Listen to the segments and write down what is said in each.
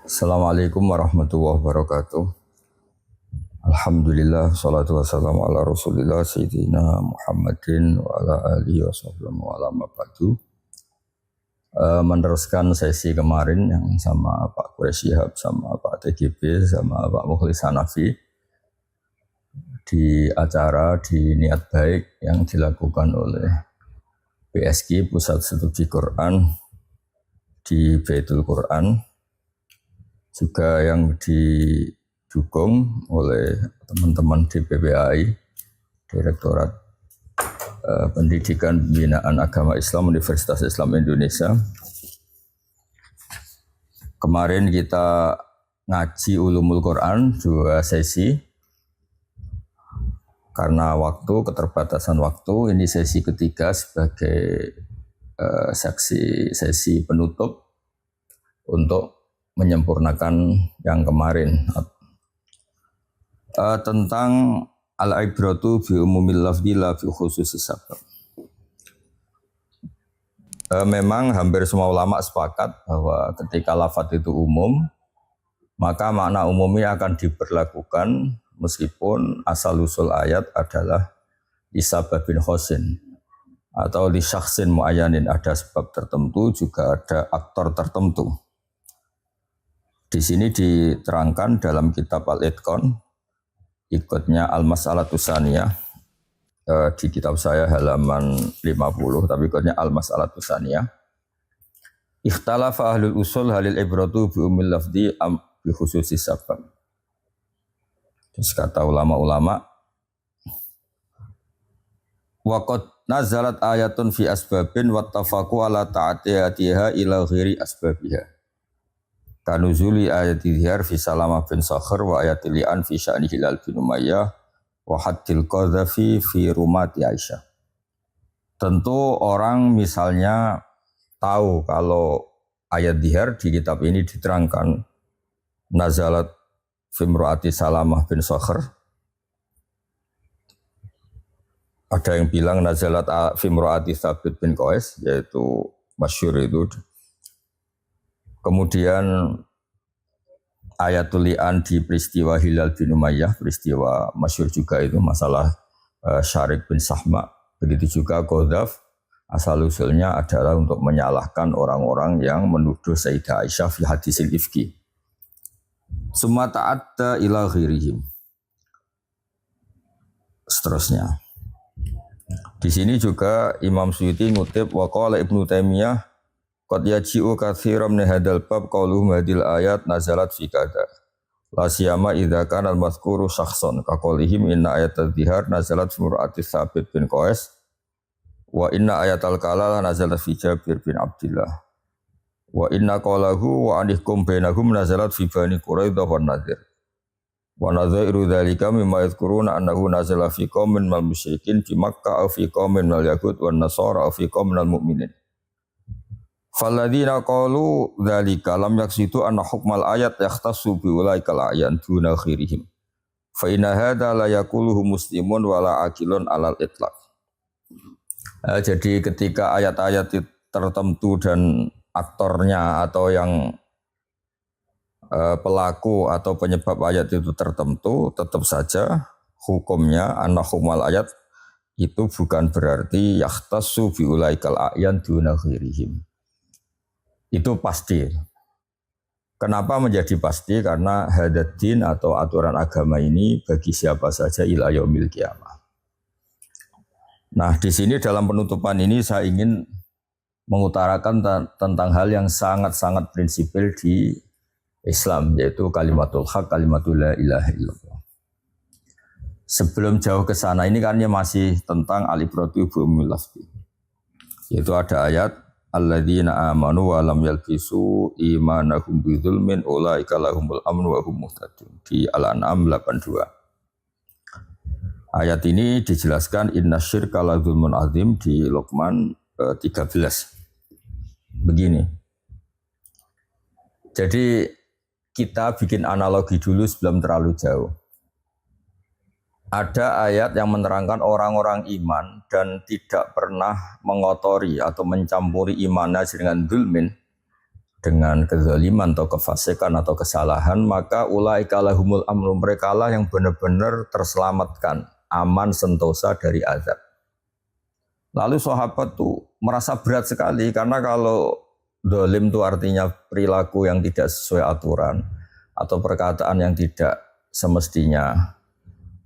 Assalamualaikum warahmatullahi wabarakatuh. Alhamdulillah, salatu wassalamu ala rasulillah Sayyidina Muhammadin wa ala alihi wa sahbihi wa ala mabadu. Meneruskan sesi kemarin yang sama Pak Quraish Shihab, sama Pak TGB, sama Pak Mukhlis Hanafi di acara di Niat Baik yang dilakukan oleh PSG Pusat Studi Quran di Baitul Quran, juga yang didukung oleh teman-teman DPPAI, Direktorat Pendidikan Pembinaan Agama Islam Universitas Islam Indonesia. Kemarin kita ngaji Ulumul Quran 2 sesi. Karena waktu, keterbatasan waktu, ini sesi ketiga sebagai sesi penutup untuk menyempurnakan yang kemarin tentang al-ibratu bi umumil lafzi la fi khususis sabab. Memang hampir semua ulama sepakat bahwa ketika lafaz itu umum, maka makna umumnya akan diberlakukan meskipun asal usul ayat adalah disababin khosin atau di syakhsin muayyanin, ada sebab tertentu, juga ada aktor tertentu. Di sini diterangkan dalam kitab Al-Itqan, ikutnya Al-Mas'alatus Tsaniyah, di kitab saya halaman 50, tapi ikutnya Al-Mas'alatus Tsaniyah. Ikhtalafa ahlul usul halil ibratu bi umil lafzi am bi khususis sabab. Terus kata ulama-ulama, waqad nazalat ayatun fi asbabin wattafaqu ala ta'atiyatiha ila ghairi asbabiha. Kanuzuli ayati dhiyar fi Salamah bin Sakhar wa ayati li'an fi sya'ni Hilal bin Umayyah wa haddil qadhafi fi rumati Aisyah. Tentu orang misalnya tahu kalau ayat dhiyar di kitab ini diterangkan nazalat fi imraati Salamah bin Sakhar. Ada yang bilang nazalat fi imraati Thabit bin Qais, yaitu masyhur itu. Kemudian ayatul li'an di peristiwa Hilal bin Umayyah, peristiwa masyhur juga itu, masalah Syarik bin Sahma. Begitu juga Qadhaf, asal usulnya adalah untuk menyalahkan orang-orang yang menuduh Sayyidah Aisyah fi hadisil ifki. Summa ta'adda ila ghairihim. Seterusnya. Di sini juga Imam Suyuti ngutip wa qala Ibnu Taimiyah qad yaji'u katsiran min hadzal bab qauluhum hadil ayat nazalat fi kada. La siyama idza kana al-mazkuru syakhsan ka qaulihim inna ayatal dhihar nazalat fi mur'ati Tsabit bin Qais wa inna ayatal kalala nazalat fi Jabir bin Abdullah wa inna qalahu wa anihkum bainahum nazalat fi Bani Quraidah wan Nadir. Wa nadhairu dzalika mimma yadhkuruna annahu nazala fi qaumin minal musyrikin fi Makkah aw fi qaumin minal yahud wan nasara aw fi qaumin minal mu'minin. Falladzina qalu dzalika lam yaqsidu anna hukmal ayat yahtassu bi ulaikal a'yan duna khirihim. Fa inna hadza la yaquluhu muslimun wala aqilun alal itlaq. Jadi ketika ayat-ayat tertentu dan aktornya atau yang pelaku atau penyebab ayat itu tertentu, tetap saja hukumnya anna hukmal ayat itu bukan berarti yahtassu bi ulaikal a'yan duna khirihim. Itu pasti. Kenapa menjadi pasti? Karena hadaddin atau aturan agama ini bagi siapa saja ila yaumil qiyamah. Nah, di sini dalam penutupan ini saya ingin mengutarakan tentang hal yang sangat-sangat prinsipil di Islam, yaitu kalimatul haq, kalimatul la ilaha illallah. Sebelum jauh ke sana, ini kan masih tentang al-ibratu bi umumil lafzi. Yaitu ada ayat alladzina amanu wa lam yalbisu imanahum bidzulmin ulaika lahumul amnu wa hum muhtadun, di Al-An'am 82. Ayat ini dijelaskan innasyirka la dzulmun azim di Luqman 13. Begini. Jadi kita bikin analogi dulu sebelum terlalu jauh. Ada ayat yang menerangkan orang-orang iman dan tidak pernah mengotori atau mencampuri imannya dengan dzulmin, dengan kezaliman atau kefasikan atau kesalahan, maka ulaika lahumul amru, mereka lah yang benar-benar terselamatkan, aman sentosa dari azab. Lalu sahabat tuh merasa berat sekali karena kalau zalim itu artinya perilaku yang tidak sesuai aturan atau perkataan yang tidak semestinya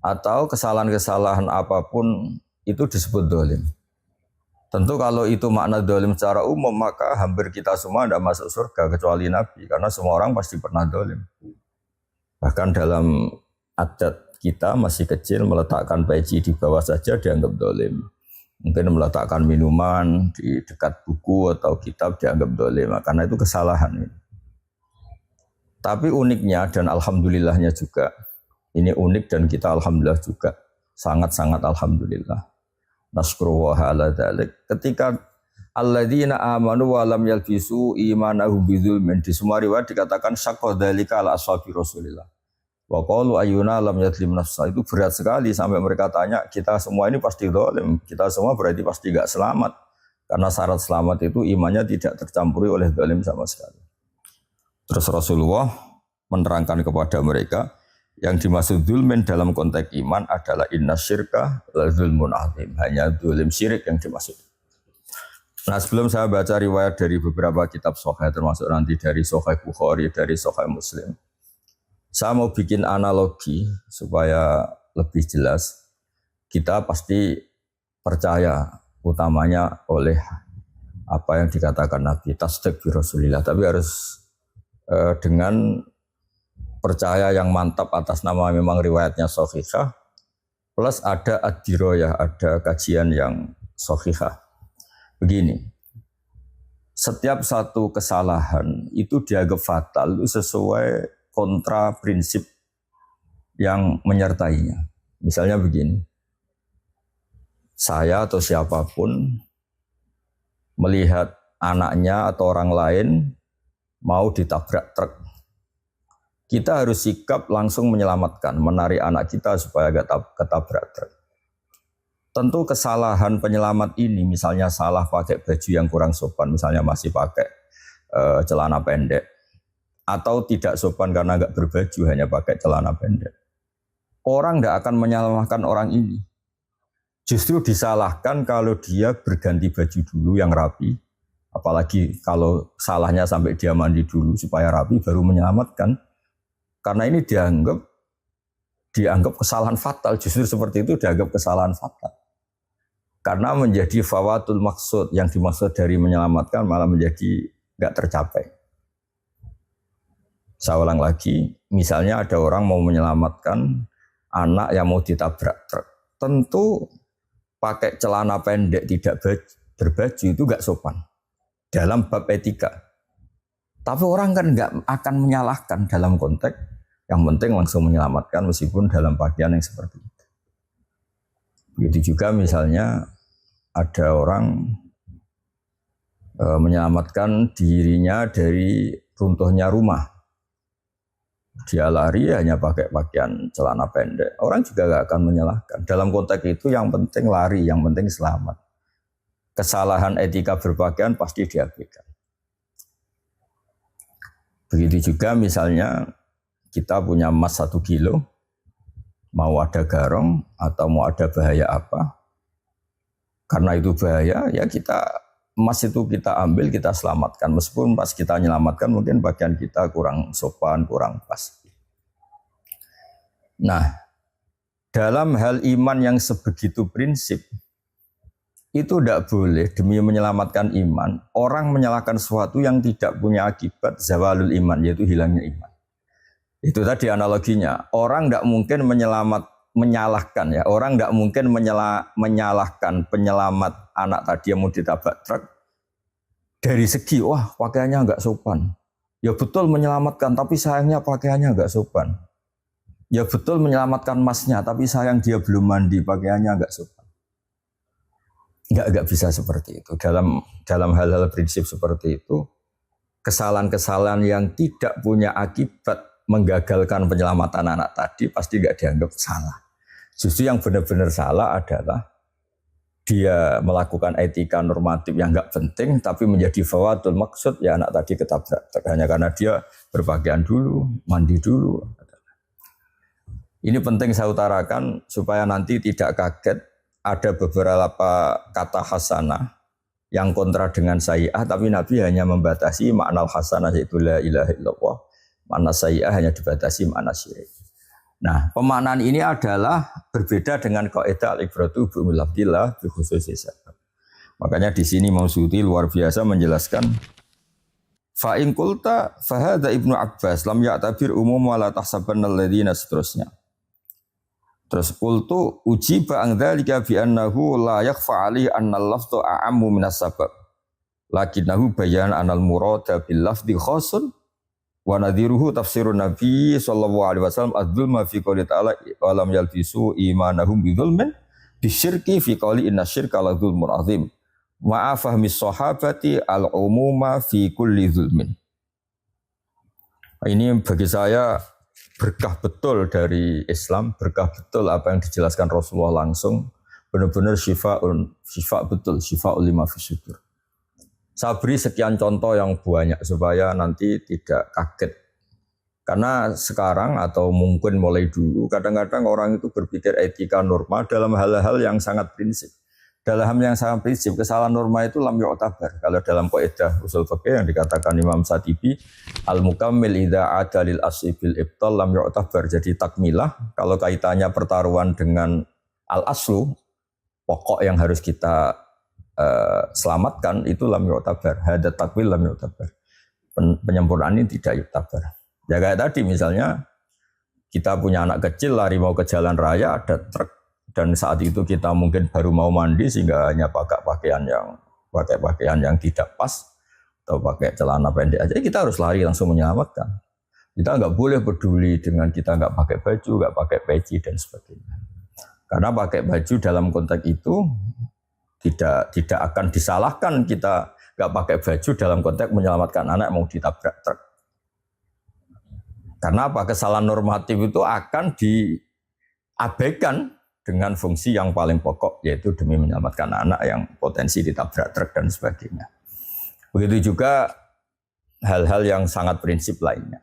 atau kesalahan-kesalahan apapun itu disebut zalim. Tentu kalau itu makna zalim secara umum, maka hampir kita semua tidak masuk surga kecuali Nabi, karena semua orang pasti pernah zalim. Bahkan dalam adat kita masih kecil meletakkan peci di bawah saja dianggap zalim. Mungkin meletakkan minuman di dekat buku atau kitab dianggap zalim, karena itu kesalahan. Tapi uniknya dan alhamdulillahnya juga, ini unik dan kita alhamdulillah juga, sangat-sangat alhamdulillah. Naskuru wa ala dzalik. Ketika alladzina amanu wa lam yalbisu imanahum bidzulmin, di semua riwayat dikatakan syaqqa dzalika ala ashabi Rasulillah. Wa qalu ayyuna lam yadlim nafsa, itu berat sekali sampai mereka tanya, kita semua ini pasti zalim, kita semua berarti pasti enggak selamat. Karena syarat selamat itu imannya tidak tercampuri oleh zalim sama sekali. Terus Rasulullah menerangkan kepada mereka, yang dimaksud zulmin dalam konteks iman adalah inna syirka la zulmun azim. Hanya zulim syirik yang dimaksud. Nah, sebelum saya baca riwayat dari beberapa kitab sahih, termasuk nanti dari Sahih Bukhari, dari Sahih Muslim, saya mau bikin analogi supaya lebih jelas. Kita pasti percaya utamanya oleh apa yang dikatakan Nabi, tasdik bi Rasulillah, tapi harus dengan percaya yang mantap atas nama memang riwayatnya sahihah, plus ada ad-diroyah, ada kajian yang sahihah. Begini, setiap satu kesalahan itu dianggap fatal itu sesuai kontra prinsip yang menyertainya. Misalnya begini, saya atau siapapun melihat anaknya atau orang lain mau ditabrak truk, kita harus sikap langsung menyelamatkan, menarik anak kita supaya gak ketabrak truk. Tentu kesalahan penyelamat ini, misalnya salah pakai baju yang kurang sopan, misalnya masih pakai celana pendek, atau tidak sopan karena gak berbaju, hanya pakai celana pendek. Orang gak akan menyalahkan orang ini. Justru disalahkan kalau dia berganti baju dulu yang rapi, apalagi kalau salahnya sampai dia mandi dulu supaya rapi baru menyelamatkan. Karena ini dianggap kesalahan fatal, justru seperti itu dianggap kesalahan fatal. Karena menjadi fawatul maksud, yang dimaksud dari menyelamatkan malah menjadi enggak tercapai. Saya ulang lagi, misalnya ada orang mau menyelamatkan anak yang mau ditabrak truk. Tentu pakai celana pendek tidak berbaju itu enggak sopan dalam bab etika. Tapi orang kan enggak akan menyalahkan dalam konteks, yang penting langsung menyelamatkan meskipun dalam pakaian yang seperti itu. Begitu juga misalnya ada orang menyelamatkan dirinya dari runtuhnya rumah. Dia lari hanya pakai pakaian celana pendek. Orang juga enggak akan menyalahkan. Dalam konteks itu yang penting lari, yang penting selamat. Kesalahan etika berpakaian pasti diabaikan. Begitu juga misalnya kita punya emas 1 kilo, mau ada garong atau mau ada bahaya apa, karena itu bahaya, ya emas itu kita ambil, kita selamatkan. Meskipun pas kita menyelamatkan mungkin bagian kita kurang sopan, kurang pas. Nah, dalam hal iman yang sebegitu prinsip, itu tidak boleh demi menyelamatkan iman, orang menyalahkan sesuatu yang tidak punya akibat zawalul iman, yaitu hilangnya iman. Itu tadi analoginya, orang tidak mungkin menyalahkan ya, orang tidak mungkin menyalahkan penyelamat anak tadi yang mau ditabrak truk dari segi wah pakaiannya enggak sopan. Ya betul menyelamatkan, tapi sayangnya pakaiannya enggak sopan. Ya betul menyelamatkan emasnya, tapi sayang dia belum mandi, pakaiannya enggak sopan. Enggak bisa seperti itu. Dalam hal-hal prinsip seperti itu, kesalahan-kesalahan yang tidak punya akibat menggagalkan penyelamatan anak tadi pasti enggak dianggap salah. Justru yang benar-benar salah adalah dia melakukan etika normatif yang enggak penting tapi menjadi fawatul maksud ya anak tadi ketabrak hanya karena dia berpakaian dulu, mandi dulu. Ini penting saya utarakan supaya nanti tidak kaget ada beberapa kata hasanah yang kontra dengan sayyi'ah tapi Nabi hanya membatasi makna hasanah yaitu la ilaha illallah. Makna sayyi'ah hanya dibatasi makna syirik. Nah, pemaknaan ini adalah berbeda dengan kaidah al-ibratu bi umumil lafzillah bi khususi sabab. Makanya di sini Imam Suyuti luar biasa menjelaskan fa in qulta fa hadza Ibnu Abbas lam ya'tabir umum wa la tahsabanna alladziina seterusnya. Terus qultu ujiba an dzalika bi annahu la yakhfa 'alaihi anna al-lafdhu a'ammu min as-sabab. Lakinnahu bayan anal murada bil lafdhi khasun wa nadhiruhu tafsirun Nabi sallallahu alaihi wasallam adzulma fi qouli ta'ala wa lam yalbisu imanahum bidzulmin bisyirki fi qouli inna syirka la dzulmun azim. Ma'a fahmi sahabati al-umuma fi kulli dzulmin. Ini bagi saya berkah betul dari Islam, berkah betul apa yang dijelaskan Rasulullah langsung, benar-benar syifa betul, syifa'ul lima fi sudur. Saya beri sekian contoh yang banyak supaya nanti tidak kaget. Karena sekarang atau mungkin mulai dulu, kadang-kadang orang itu berpikir etika norma dalam hal-hal yang sangat prinsip. Dalam hal yang sangat prinsip, kesalahan norma itu lam yu'tabar. Kalau dalam kaidah usul fikih yang dikatakan Imam Satibi, al-mukammil idza adalil asli bil ibtal lam yu'tabar. Jadi takmilah kalau kaitannya pertaruhan dengan al-aslu, pokok yang harus kita selamatkan itu lam yu'tabar. Hada takwil lam yu'tabar. Penyempurnaan ini tidak yu'tabar. Ya kayak tadi misalnya kita punya anak kecil lari mau ke jalan raya ada truk dan saat itu kita mungkin baru mau mandi sehingga hanya pakai pakaian yang tidak pas atau pakai celana pendek aja kita harus lari langsung menyelamatkan. Kita nggak boleh peduli dengan kita nggak pakai baju, nggak pakai peci dan sebagainya. Karena pakai baju dalam konteks itu tidak akan disalahkan kita nggak pakai baju dalam konteks menyelamatkan anak mau ditabrak truk. Karena apa? Kesalahan normatif itu akan diabaikan dengan fungsi yang paling pokok yaitu demi menyelamatkan anak yang potensi ditabrak truk dan sebagainya. Begitu juga hal-hal yang sangat prinsip lainnya.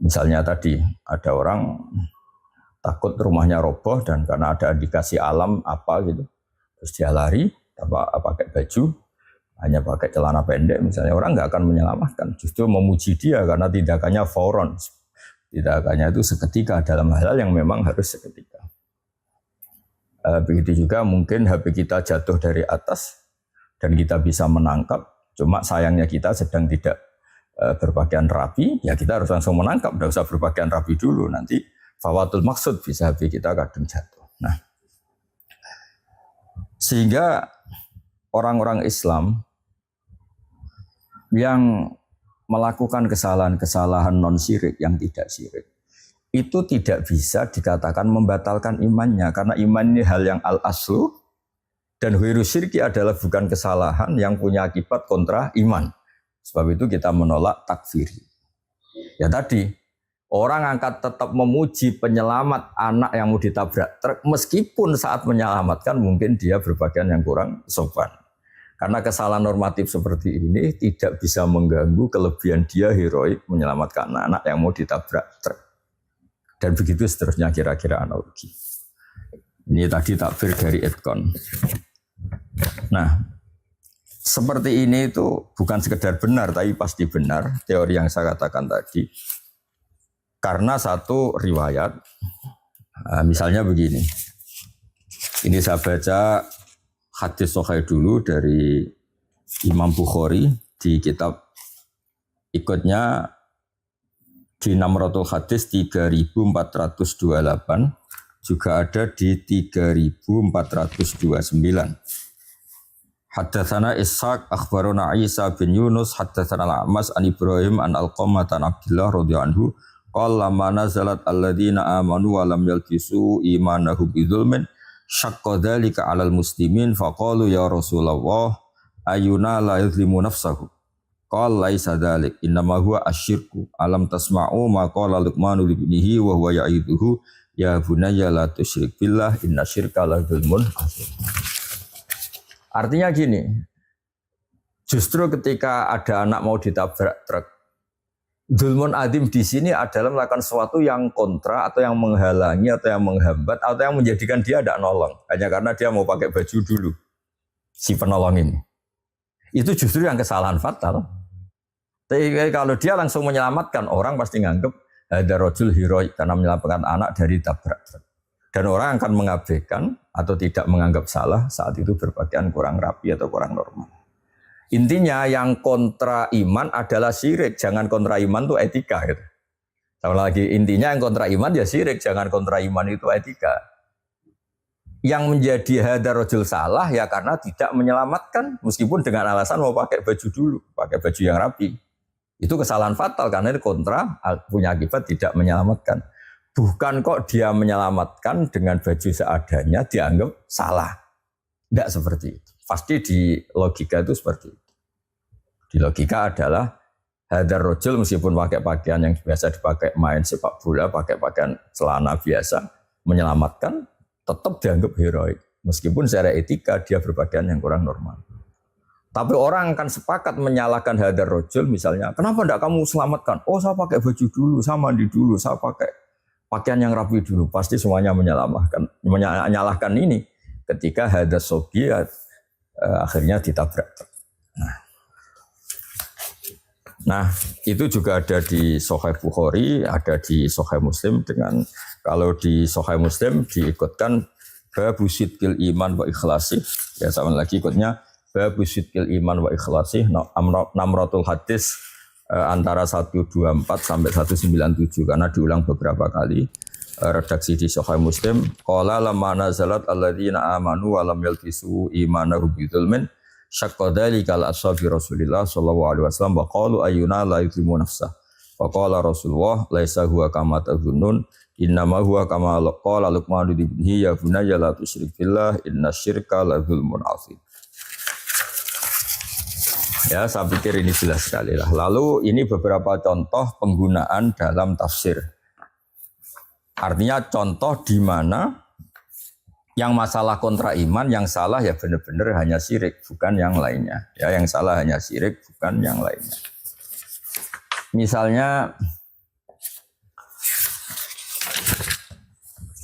Misalnya tadi ada orang takut rumahnya roboh dan karena ada indikasi alam apa gitu, terus dia lari pakai baju, hanya pakai celana pendek, misalnya orang nggak akan menyelamatkan, justru memuji dia karena tindakannya fauron, tindakannya itu seketika dalam hal yang memang harus seketika. Begitu juga mungkin HP kita jatuh dari atas dan kita bisa menangkap, cuma sayangnya kita sedang tidak berpakaian rapi, ya kita harus langsung menangkap, tidak usah berpakaian rapi dulu, nanti fawatul maksud bisa HP kita kadang jatuh. Nah, sehingga orang-orang Islam yang melakukan kesalahan-kesalahan non syirik yang tidak syirik itu tidak bisa dikatakan membatalkan imannya karena iman ini hal yang al-aslu dan huiru syirki adalah bukan kesalahan yang punya akibat kontra iman. Sebab itu kita menolak takfiri. Ya tadi orang angkat tetap memuji penyelamat anak yang mau ditabrak truk meskipun saat menyelamatkan mungkin dia berpakaian yang kurang sopan. Karena kesalahan normatif seperti ini tidak bisa mengganggu kelebihan dia heroik menyelamatkan anak yang mau ditabrak truk. Dan begitu seterusnya kira-kira analogi. Ini tadi takfir dari Edkon. Nah, seperti ini itu bukan sekedar benar, tapi pasti benar teori yang saya katakan tadi. Karena satu riwayat, misalnya begini. Ini saya baca hadis sahih dulu dari Imam Bukhari di kitab ikutnya di Namratul Hadis 3428 juga ada di 3429. Haddatsana Ishaq akhbarana Isa bin Yunus haddatsana Al-A'mas an Ibrahim an Alqamah an Abdullah radhiyallahu anhu qala ma nazalat alladziina aamanu wa lam yalbisu iimanahum bidzulmin syaqqa dzalika 'alal muslimin faqalu ya Rasulullah ayuna la yuzlimu nafsahu. Qala laisa dzalik innama huwa asyirku alam tasma'u ma qala Luqmanu li ibnihi wa huwa ya'iduhu ya bunayya la tusyrik billah innasyirka la dzulmun adzim. Artinya gini, justru ketika ada anak mau ditabrak truk, dzulmun adzim di sini adalah melakukan sesuatu yang kontra atau yang menghalangi atau yang menghambat atau yang menjadikan dia tidak nolong hanya karena dia mau pakai baju dulu si penolong ini. Itu justru yang kesalahan fatal. Tapi kalau dia langsung menyelamatkan, orang pasti nganggep ada rojul heroik karena menyelamatkan anak dari tabrak truk. Dan orang akan mengabaikan atau tidak menganggap salah saat itu berpakaian kurang rapi atau kurang normal. Intinya yang kontra iman adalah syirik, jangan kontra iman itu etika. Gitu. Sama lagi, intinya yang kontra iman ya syirik, jangan kontra iman itu etika. Yang menjadi hadar rojul salah ya karena tidak menyelamatkan, meskipun dengan alasan mau pakai baju dulu, pakai baju yang rapi. Itu kesalahan fatal karena itu kontra, punya akibat tidak menyelamatkan. Bukan kok dia menyelamatkan dengan baju seadanya dianggap salah. Tidak seperti itu. Pasti di logika itu seperti itu. Di logika adalah hadar rojul meskipun pakai pakaian yang biasa dipakai main sepak bola, pakai pakaian celana biasa, menyelamatkan tetap dianggap heroik. Meskipun secara etika dia berpakaian yang kurang normal. Tapi orang akan sepakat menyalahkan hadar rojul misalnya, kenapa tidak kamu selamatkan? Oh saya pakai baju dulu, saya mandi dulu, saya pakai pakaian yang rapi dulu. Pasti semuanya menyalahkan ini ketika hadar sobiat akhirnya ditabrak. Nah itu juga ada di Sahih Bukhari, ada di Sahih Muslim dengan kalau di Sahih Muslim diikutkan babu sidqil iman wa ikhlasi. Ya sama lagi ikutnya babu sidqil iman wa ikhlasi, namratul hadis antara 124 sampai 197 karena diulang beberapa kali. Redaksi di Sahih Muslim, qala lamma nazalat alladzina amanu wa lam yalbisu imanahum bidzulmin syaqqa dzalika al-ashabi Rasulillah sallallahu alaihi wasallam wa qalu ayyuna la yuzlimu nafsah. Fa qala Rasulullah laisa huwa kama tadhunnun innama huwa kama qala Luqman li ibnihi ya bunayya la tusyrik billah innasyirka la dzulmun adzim. Ya, saya pikir ini jelas sekali lah. Lalu ini beberapa contoh penggunaan dalam tafsir. Artinya contoh di mana yang masalah kontra iman, yang salah ya benar-benar hanya syirik, bukan yang lainnya. Ya, yang salah hanya syirik, bukan yang lainnya. Misalnya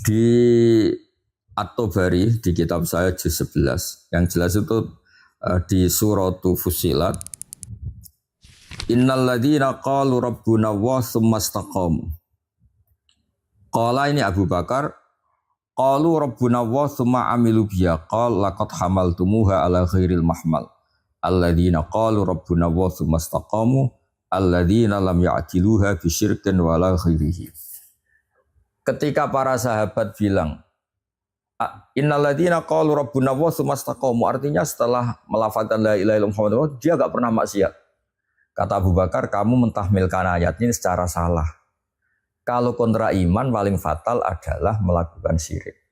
di At-Tabari di kitab saya juz 11, yang jelas itu di suratu Fussilat, innal ladzina qalu rabbuna wa tsumma istaqamu. Qala ini Abu Bakar, qalu rabbuna wa tsumma amilu biya qal laqad hamaltumuha ala ghairil mahmal. Alladzina qalu rabbuna wa tsumma istaqamu alladzina lam ya'tiluha bi syirkin wala ghairihi. Ketika para sahabat bilang innalladzina qalu rabbuna wa tsumma istaqamu, artinya setelah melafazkan la ilaha illallah dia enggak pernah maksiat. Kata Abu Bakar, kamu mentahmilkan ayat ini secara salah. Kalau kontra iman paling fatal adalah melakukan syirik.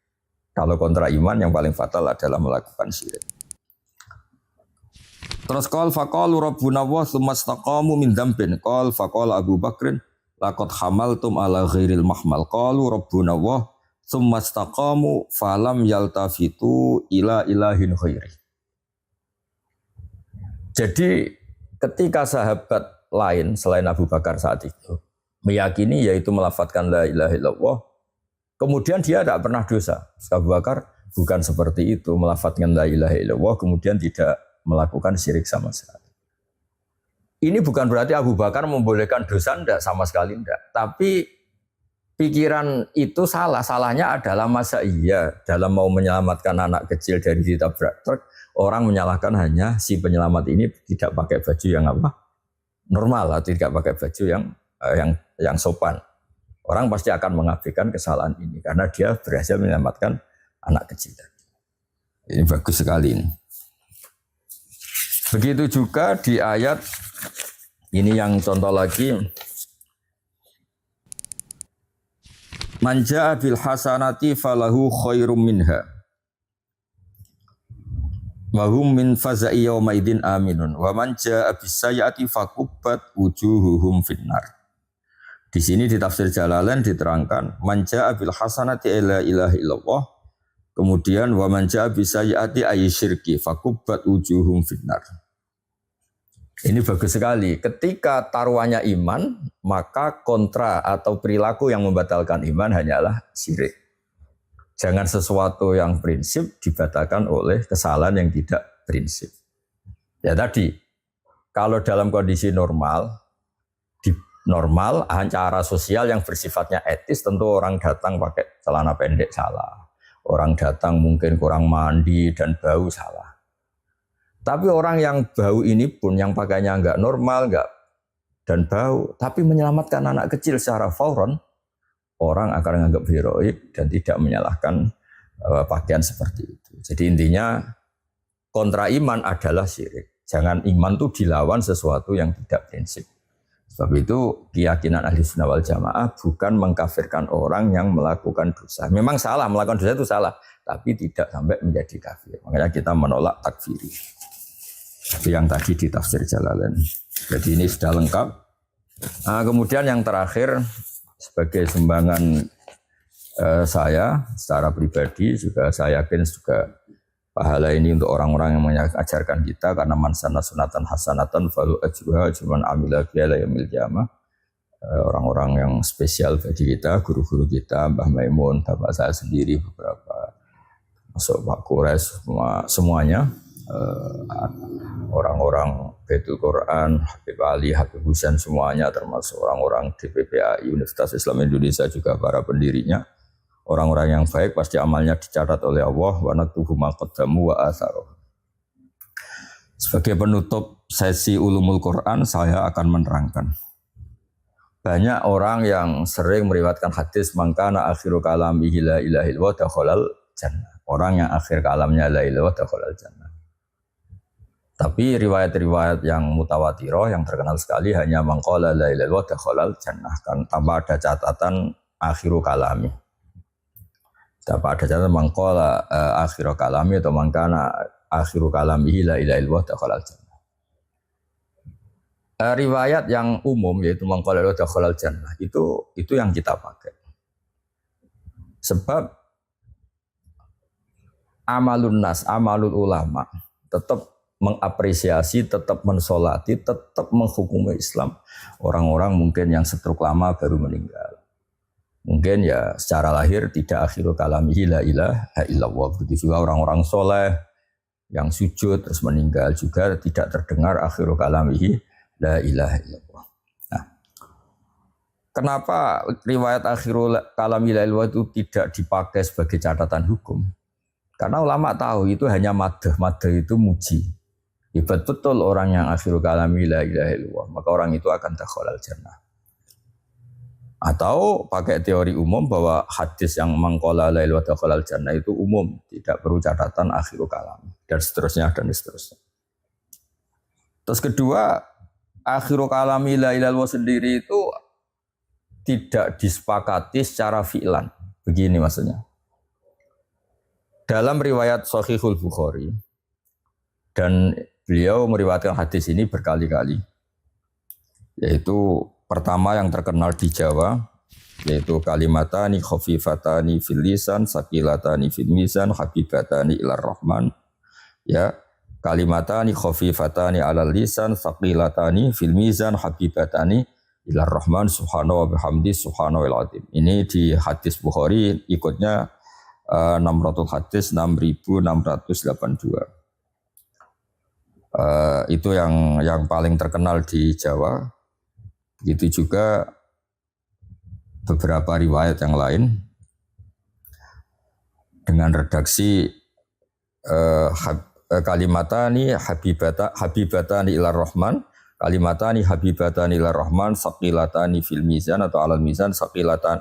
Kalau kontra iman yang paling fatal adalah melakukan syirik. Terus qal faqalu rabbuna wa tsumma istaqamu min dzambin qal faqala Abu Bakrin laqad hamaltum ala ghairil mahmal qalu rabbuna wa tsumma istaqamu falam yaltafitu ila ilahin ghairi. Jadi ketika sahabat lain selain Abu Bakar saat itu meyakini yaitu melafadzkan la ilaha illallah, kemudian dia tidak pernah dosa. Abu Bakar bukan seperti itu, melafadzkan la ilaha illallah kemudian tidak melakukan syirik sama sekali. Ini bukan berarti Abu Bakar membolehkan dosa, enggak, sama sekali enggak. Tapi pikiran itu salah. Salahnya adalah masa iya dalam mau menyelamatkan anak kecil dari ditabrak truk, orang menyalahkan hanya si penyelamat ini tidak pakai baju yang apa? Normal, atau tidak pakai baju yang sopan. Orang pasti akan mengabaikan kesalahan ini karena dia berhasil menyelamatkan anak kecil. Ini bagus sekali ini. Begitu juga di ayat ini yang contoh lagi, man jaa bil hasanati falahu khairum minha wa hum min faza'i yawma idzin aminun wa man jaa bis sayyi'ati fakubbat wujuhuhum finnar. Di sini di tafsir Jalalain diterangkan man jaa bil hasanati la ilaha illallah. Kemudian wa man jaa bis sayyiati ay syirki fakubbat wujuhum finnar. Ini bagus sekali. Ketika taruhannya iman, maka kontra atau perilaku yang membatalkan iman hanyalah syirik. Jangan sesuatu yang prinsip dibatalkan oleh kesalahan yang tidak prinsip. Ya tadi, kalau dalam kondisi normal, normal, acara sosial yang bersifatnya etis, tentu orang datang pakai celana pendek salah. Orang datang mungkin kurang mandi dan bau salah. Tapi orang yang bau ini pun yang pakainya enggak normal, enggak dan bau, tapi menyelamatkan anak kecil secara fauron, orang akan menganggap heroik dan tidak menyalahkan pakaian seperti itu. Jadi intinya kontra iman adalah syirik. Jangan iman itu dilawan sesuatu yang tidak prinsip. Sebab itu keyakinan ahli sunnah wal jamaah bukan mengkafirkan orang yang melakukan dosa. Memang salah, melakukan dosa itu salah, tapi tidak sampai menjadi kafir. Makanya kita menolak takfiri. Tapi yang tadi di tafsir Jalalain. Jadi ini sudah lengkap. Nah, kemudian yang terakhir sebagai sumbangan saya secara pribadi juga saya yakin juga pahala ini untuk orang-orang yang mengajarkan kita karena man sanna sunatan hasanatan falahu ajruha cuman amila biha yaumil qiyamah. Orang-orang yang spesial bagi kita, guru-guru kita, Mbah Maimun, bapak saya sendiri beberapa, masuk Pak Kures, semuanya orang-orang Baitul Quran, Habib Ali, Habib Husain semuanya termasuk orang-orang DPPAI Universitas Islam Indonesia juga para pendirinya. Orang-orang yang baik pasti amalnya dicatat oleh Allah wa naktubu ma qaddamu wa atharuh. Sebagai penutup sesi ulumul Quran saya akan menerangkan. Banyak orang yang sering meriwayatkan hadis mangkana akhiru kalamihi la ilaha illallah dakhalal jannah. Orang yang akhir kalamnya la ilaha illallah dakhalal jannah. Tapi riwayat-riwayat yang mutawatirah yang terkenal sekali hanya mangqala la ilaha illallah dakhalal jannah kan tanpa ada catatan akhiru kalami. Dapat ada catatan mangkola akhiru kalami atau mangkana akhiru kalamihi la ilaha illallah dakhalal jannah. Riwayat yang umum yaitu mangkola dakhalal jannah itu yang kita pakai. Sebab amalun nas, amalul ulama tetap mengapresiasi, tetap mensolati, tetap menghukumi Islam. Orang-orang mungkin yang setruk lama baru meninggal. Mungkin ya secara lahir tidak akhiru kalamihi la ilaha illallah. Begitu juga orang-orang soleh yang sujud terus meninggal juga tidak terdengar akhiru kalamihi la ilaha illallah. Nah, kenapa riwayat akhiru kalamihi la ilaha illallah itu tidak dipakai sebagai catatan hukum? Karena ulama tahu itu hanya madah itu muji. Hebat betul orang yang akhiru kalamihi la ilaha illallah, maka orang itu akan dakhalal jannah. Atau pakai teori umum bahwa hadis yang mangkola la ilaha dakhalal jannah itu umum, tidak perlu catatan akhiru kalam dan seterusnya dan seterusnya. Terus kedua, akhiru kalami la ilaha illallah sendiri itu tidak disepakati secara fi'lan. Begini maksudnya. Dalam riwayat Sahihul Bukhari dan beliau meriwayatkan hadis ini berkali-kali. Yaitu pertama yang terkenal di Jawa yaitu kalimatani khafifatani fil lisan saqilatani fil mizan habibatani ilar rahman. Ya, kalimatani khafifatani alal lisan saqilatani fil mizan habibatani ilar rahman subhanahu wa bihamdi subhanahu wal azim. Ini di hadis Bukhari ikutnya 600 hadis 6682. Itu yang paling terkenal di Jawa. Begitu juga beberapa riwayat yang lain dengan redaksi kalimatani habibatani ilar rahman, kalimatani habibatani ilar rahman saqilatani fil mizan atau alal mizan saqilatan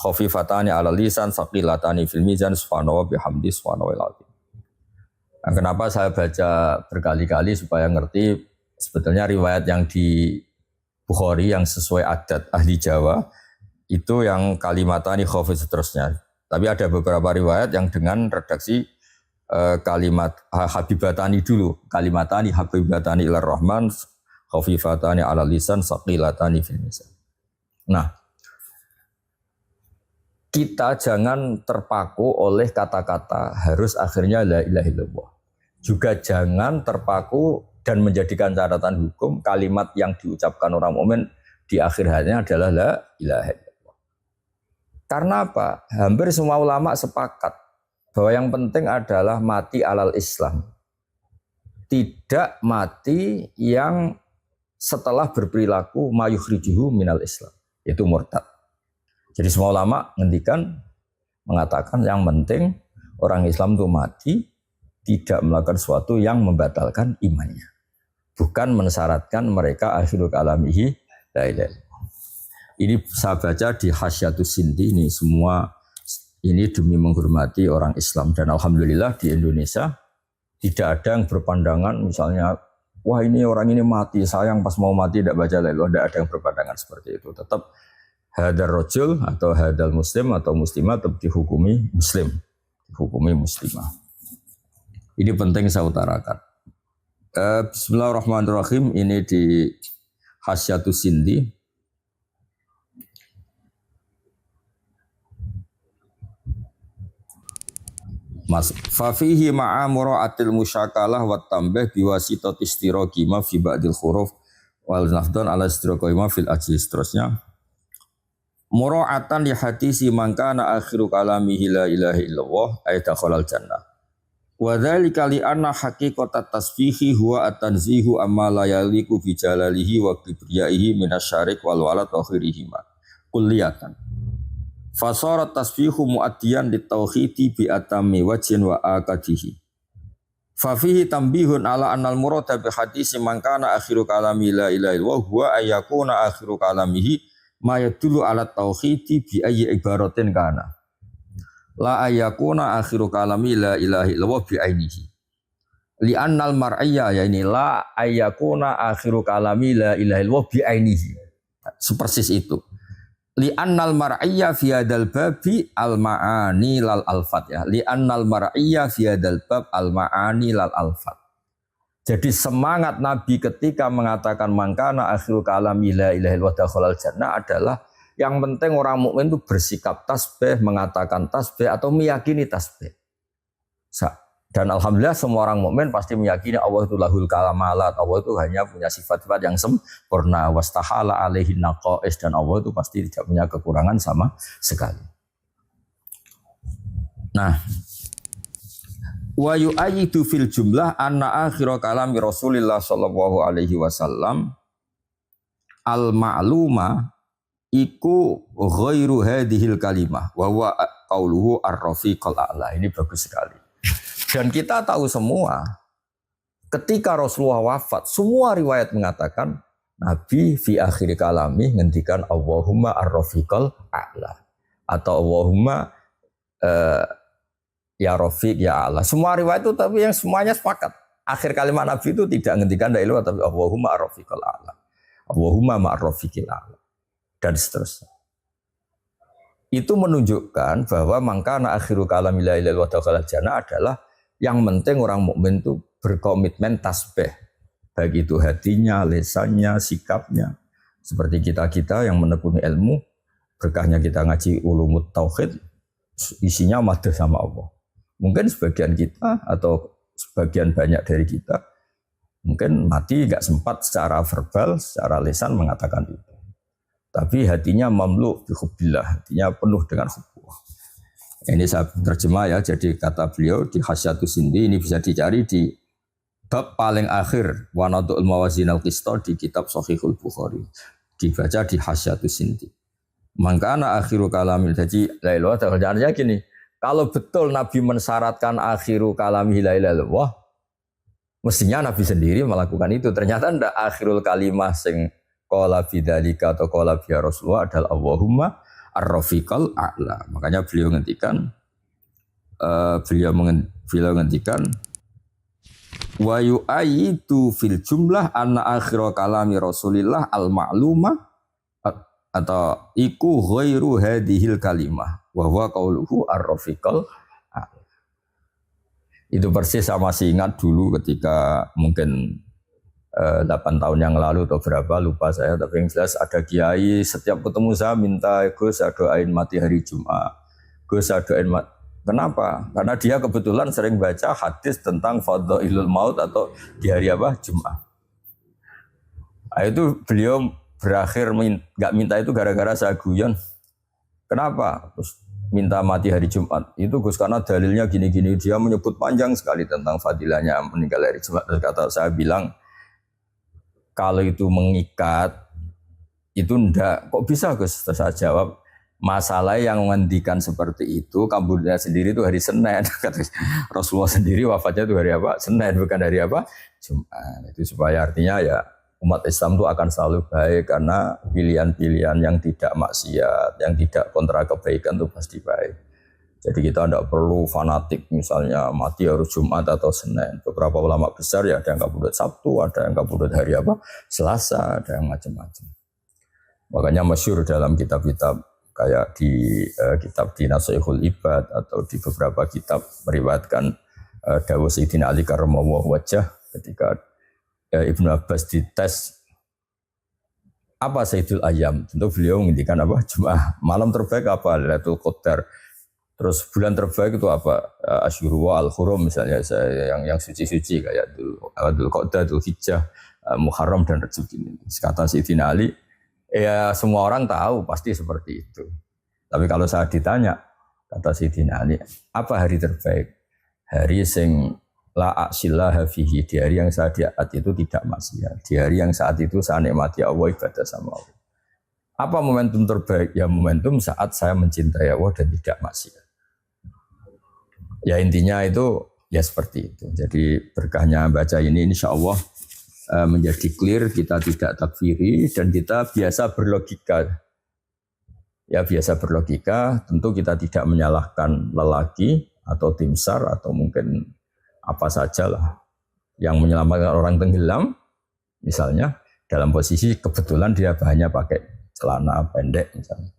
khafifatani alal lisan saqilatani fil mizan subhanahu wa bihamdi subhanahu wa ta'ala. Nah, kenapa saya baca berkali-kali supaya ngerti sebetulnya riwayat yang di Bukhari yang sesuai adat ahli Jawa itu yang kalimatani khafif seterusnya. Tapi ada beberapa riwayat yang dengan redaksi kalimat habibatani dulu. Kalimatani habibatani ilar rahman khafifatani ala lisan saqilatani fil mizan. Nah, kita jangan terpaku oleh kata-kata harus akhirnya la ilaha illallah. Juga jangan terpaku dan menjadikan catatan hukum kalimat yang diucapkan orang mukmin di akhir hayatnya adalah la ilaha illallah. Karena apa? Hampir semua ulama sepakat bahwa yang penting adalah mati alal Islam. Tidak mati yang setelah berperilaku mayukhrijuhu minal Islam, yaitu murtad. Jadi semua ulama mengatakan yang penting orang Islam itu mati tidak melakukan sesuatu yang membatalkan imannya. Bukan mensyaratkan mereka akhiru kalamihi la ilaha illallah. Ini saya baca di Hasyatus Sindi ini semua ini demi menghormati orang Islam dan alhamdulillah di Indonesia tidak ada yang berpandangan misalnya wah ini orang ini mati sayang pas mau mati tidak baca la ilaha illallah, tidak ada yang berpandangan seperti itu. Tetap hadar rojul atau hadal muslim atau muslimah tetap dihukumi muslim, dihukumi muslimah. Ini penting saya utarakan. Bismillahirrahmanirrahim. Ini di Hasyatus Sindi. Mas fafihi ma'a mura'atil musyakalah wa tambih biwasitati istiraqima fi ba'dil huruf wal nafdan ala istiraqima fil ajli seterusnya. Mura'atan li hadisi man kana akhiru kalamihi la ilaha illallah ay dakhalal jannah. Wa dzalika li anna haqiqatat tasbihi huwa at-tanzihu amma la yaliqu bi jalalihi wa kibriyaihi minasyarik wal walad wa khairihima kulliyatan. Fasarat tasbihu muaddiyan litauhidi bi atami wajhin wa akadihi. Fa fihi tambihun ala annal murada bi hadisi man kana akhiru kalami la ilaha illallah huwa ayyakuna akhiru kalamihi ma yadullu ala tauhidi bi ayyi ibaratin kana la ayyakuna akhiru kalami la ilaha illallah bi ainihi li annal mar'iyya ya ini la ayyakuna akhiru kalami la ilaha illallah bi ainihi sepersis itu li annal mar'iyya fi hadzal babi al ma'ani lal alfat ya li annal mar'iyya fi hadzal bab al ma'ani lal alfat. Jadi semangat Nabi ketika mengatakan mangkana akhiru kalami la ilaha illallah dakhalal jannah adalah yang penting orang mukmin itu bersikap tasbih, mengatakan tasbih atau meyakini tasbih. Dan alhamdulillah semua orang mukmin pasti meyakini Allah itu lahul kalamalat, Allah itu hanya punya sifat-sifat yang sempurna, wastahala alaihi naqais, dan Allah itu pasti tidak punya kekurangan sama sekali. Nah, wa yu'ayyidu fil jumlah anna akhira kalami Rasulillah sallallahu alaihi wasallam al ma'luma iku ghairu hadhil kalimah wa huwa qauluhu ar-rafiqal a'la. Ini bagus sekali. Dan kita tahu semua ketika Rasulullah wafat semua riwayat mengatakan Nabi fi akhir kalami ngendikan Allahumma ar-rafiqal a'la atau Allahumma ya Rafiq, ya Allah. Semua riwayat itu tapi yang semuanya sepakat. Akhir kalimat Nabi itu tidak menghentikan la ilaha tapi Allahumma ar-rafiqil a'la. Allahumma ma'ar-rafiqil a'la. Dan seterusnya. Itu menunjukkan bahwa mangkana akhiru kalami la ilaha illallah jannah adalah yang penting orang mukmin itu berkomitmen tasbih. Baik itu hatinya, lisannya, sikapnya. Seperti kita-kita yang menekuni ilmu, berkahnya kita ngaji ulumut tauhid, isinya madah sama Allah. Mungkin sebagian kita atau sebagian banyak dari kita mungkin mati gak sempat secara verbal, secara lisan mengatakan itu. Tapi hatinya mamlu bi hubbillah, hatinya penuh dengan hubbillah. Ini saya terjemah ya, jadi kata beliau di Hasyatus Sindi ini bisa dicari di bab paling akhir wa nadul mawazinal qista di kitab Shahihul Bukhari. Dibaca di Hasyatus Sindi. Mangkana akhiru kalamil, jadi la ilaha illallah gini. Kalau betul Nabi mensyaratkan akhiru kalami la ilaha illallah, mestinya Nabi sendiri melakukan itu. Ternyata ndak akhirul kalimah sing qala bidzalika atau qala bi Rasulullah adalah Allahumma ar-rafiqal a'la. Makanya beliau ngendikan wa yu'ayyidu fil jumlah anna akhira kalami Rasulillah al-ma'lumah atau iku ghairu hadhil kalimah wa huwa qauluhu ar-rafiqal a'la. Itu persis saya masih ingat dulu ketika mungkin 8 tahun yang lalu atau berapa lupa saya, tapi yang jelas ada kiai setiap ketemu saya minta Gus saya doain mati hari Jumat, Gus saya doain mati. Kenapa? Karena dia kebetulan sering baca hadis tentang fadhailul maut atau di hari apa? Jumat. Nah, itu beliau berakhir nggak minta itu gara-gara saya guyon. Kenapa? Terus minta mati hari Jumat. Itu Gus karena dalilnya gini-gini, dia menyebut panjang sekali tentang fadilahnya meninggal hari Jumat. Terus kata saya bilang kalau itu mengikat, itu ndak. Kok bisa Gus? Terus saya jawab, masalah yang menghentikan seperti itu, kaburnya sendiri itu hari Senin. Rasulullah sendiri wafatnya itu hari apa? Senin, bukan hari apa? Jumat. Itu supaya artinya ya umat Islam itu akan selalu baik karena pilihan-pilihan yang tidak maksiat, yang tidak kontra kebaikan itu pasti baik. Jadi kita tidak perlu fanatik misalnya mati harus Jumat atau Senin. Beberapa ulama besar ya ada yang kabudut Sabtu, ada yang kabudut hari apa? Selasa, ada yang macam-macam. Makanya masyhur dalam kitab-kitab kayak di kitab di Nasihatul Ibad atau di beberapa kitab meriwayatkan dawuh Sayyidina Ali karramallahu wajhah ketika Ibnu Abbas dites apa Sayyidul Ayyam, tentu beliau mengindikan apa? Jumat. Malam terbaik apa? Lailatul Qadar. Terus bulan terbaik itu apa? Asyuru wa al-Hurum misalnya yang suci-suci kayak Dzul Qa'dah, Dzul Hijjah, Muharram dan Rajab ini. Kata Sayyidina Ali, ya semua orang tahu pasti seperti itu. Tapi kalau saya ditanya, kata Sayyidina Ali, apa hari terbaik? Hari sing la aksilah fihi, di hari yang saya diat itu tidak maksiat. Di hari yang saat itu saya nikmati Allah, ibadah sama Allah. Apa momentum terbaik? Ya momentum saat saya mencintai Allah dan tidak maksiat. Ya intinya itu ya seperti itu. Jadi berkahnya baca ini insya Allah menjadi clear, kita tidak takfiri dan kita biasa berlogika. Ya biasa berlogika, tentu kita tidak menyalahkan lelaki atau tim SAR atau mungkin apa sajalah yang menyelamatkan orang tenggelam misalnya dalam posisi kebetulan dia bahannya pakai celana pendek misalnya.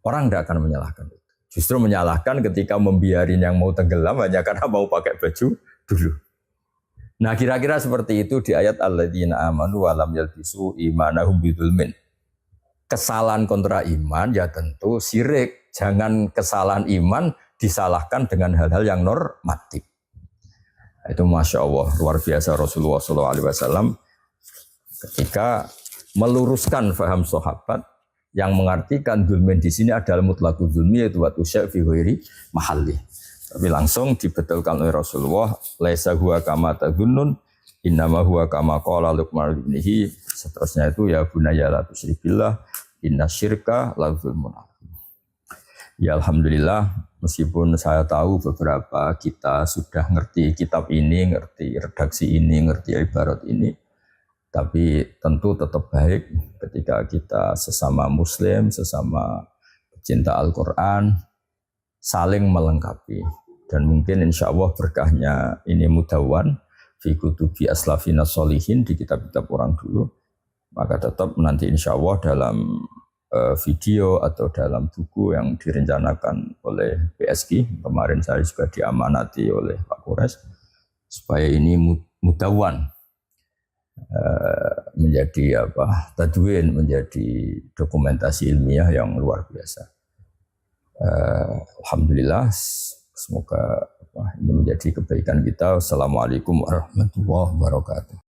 Orang tidak akan menyalahkan itu. Justru menyalahkan ketika membiarin yang mau tenggelam hanya karena mau pakai baju dulu. Nah kira-kira seperti itu di ayat alladzina amanu wa lam yalbisu imanahum bidzulmin. Kesalahan kontra iman ya tentu syirik. Jangan kesalahan iman disalahkan dengan hal-hal yang normatif. Itu Masya Allah luar biasa Rasulullah SAW ketika meluruskan faham sahabat yang mengartikan dzulmin di sini adalah mutlaqul dzulmi yaitu watu syai' fi ghairi mahalli. Tapi langsung dibetulkan oleh Rasulullah, laisa huwa kama tadzunnun, innama huwa kama qala Luqman ibnihi. Seterusnya itu ya bunayya la tusyrik billah, innasyirka la dzulmun. Ya alhamdulillah, meskipun saya tahu beberapa kita sudah ngerti kitab ini, ngerti redaksi ini, ngerti ibarat ini. Tapi tentu tetap baik ketika kita sesama muslim, sesama pecinta Al-Quran, saling melengkapi. Dan mungkin insya Allah berkahnya ini mudawwan, fi kutubi aslafina sholihin, di kitab-kitab orang dulu. Maka tetap nanti insya Allah dalam video atau dalam buku yang direncanakan oleh PSG, kemarin saya juga diamanati oleh Pak Kores, supaya ini mudawwan. Menjadi apa tadwin, menjadi dokumentasi ilmiah yang luar biasa. Alhamdulillah, semoga ini menjadi kebaikan kita. Assalamualaikum warahmatullahi wabarakatuh.